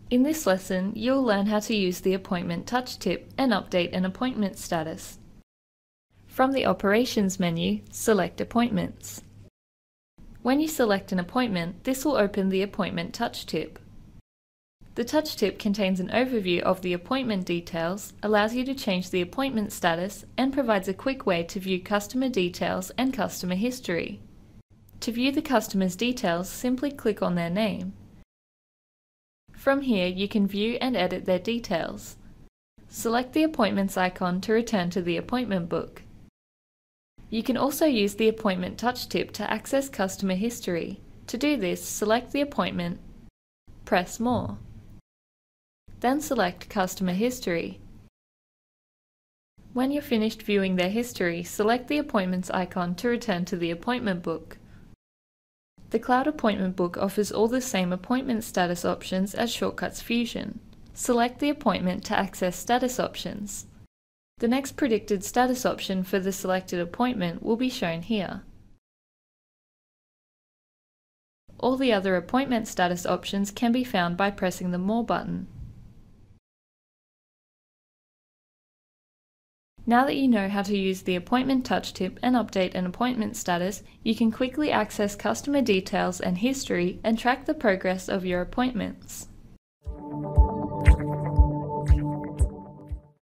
In this lesson, you'll learn how to use the Appointment Touch tip and update an appointment status. From the Operations menu, select Appointments. When you select an appointment, this will open the Appointment Touch tip. The Touch tip contains an overview of the appointment details, allows you to change the appointment status, and provides a quick way to view customer details and customer history. To view the customer's details, simply click on their name. From here, you can view and edit their details. Select the Appointments icon to return to the appointment book. You can also use the Appointment Touch tip to access customer history. To do this, select the appointment, press More. Then select Customer History. When you're finished viewing their history, select the Appointments icon to return to the appointment book. The Cloud Appointment Book offers all the same appointment status options as Shortcuts Fusion. Select the appointment to access status options. The next predicted status option for the selected appointment will be shown here. All the other appointment status options can be found by pressing the More button. Now that you know how to use the Appointment Touch tip and update an appointment status, you can quickly access customer details and history and track the progress of your appointments.